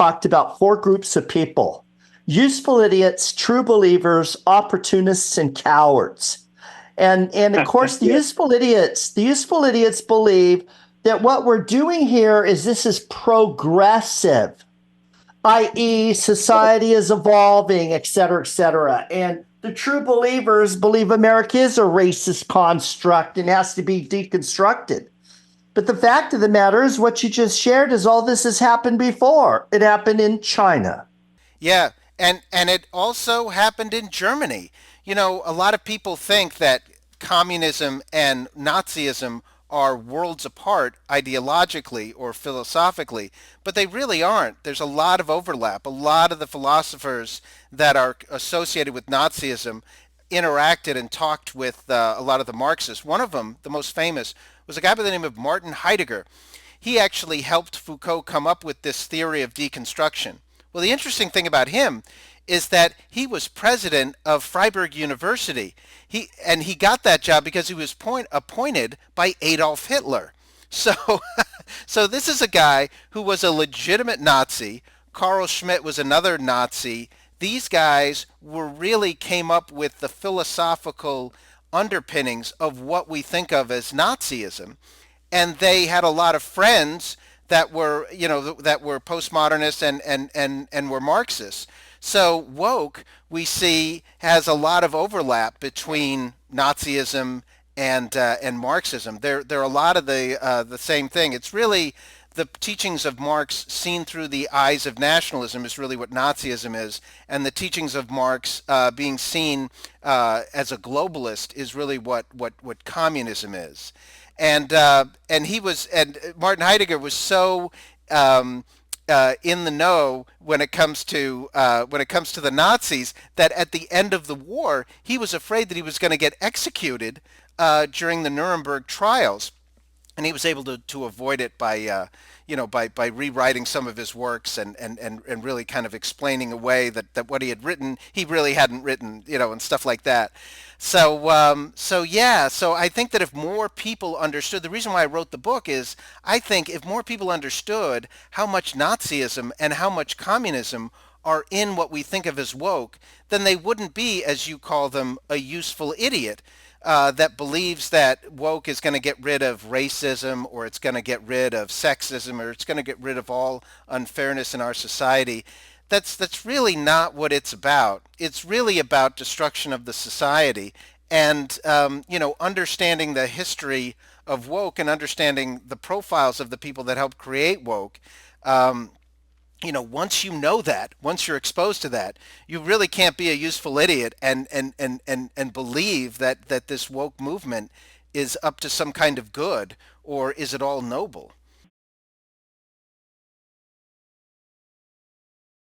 talked about four groups of people: useful idiots, true believers, opportunists, and cowards. And of course, the Yeah. useful idiots believe that what we're doing here is this is progressive, i.e., society is evolving, et cetera, et cetera. And the true believers believe America is a racist construct and has to be deconstructed. But the fact of the matter is, what you just shared is all this has happened before. It happened in China. Yeah, and it also happened in Germany. You know, a lot of people think that communism and Nazism are worlds apart ideologically or philosophically, but they really aren't. There's a lot of overlap. A lot of the philosophers that are associated with Nazism interacted and talked with a lot of the Marxists. One of them, the most famous, was a guy by the name of Martin Heidegger. He actually helped Foucault come up with this theory of deconstruction. Well, the interesting thing about him is that he was president of Freiburg University. He got that job because he was appointed by Adolf Hitler. So so this is a guy who was a legitimate Nazi. Carl Schmitt was another Nazi. These guys were really came up with the philosophical underpinnings of what we think of as Nazism, and they had a lot of friends that were, you know, that were postmodernists and were Marxists. So woke, we see, has a lot of overlap between Nazism and Marxism. They're a lot of the same thing. It's really the teachings of Marx seen through the eyes of nationalism is really what Nazism is, and the teachings of Marx being seen as a globalist is really what communism is. And he was, and Martin Heidegger was so in the know when it comes to the Nazis, that at the end of the war he was afraid that he was going to get executed during the Nuremberg trials, and he was able to avoid it by by rewriting some of his works and really kind of explaining away that what he had written he really hadn't written, and stuff like that. So I think that if more people understood, the reason why I wrote the book is I think if more people understood how much Nazism and how much communism are in what we think of as woke, then they wouldn't be, as you call them, a useful idiot that believes that woke is going to get rid of racism, or it's going to get rid of sexism, or it's going to get rid of all unfairness in our society. That's really not what it's about. It's really about destruction of the society, and understanding the history of woke and understanding the profiles of the people that helped create woke. Once you know that, once you're exposed to that, you really can't be a useful idiot and believe that this woke movement is up to some kind of good, or is it all noble?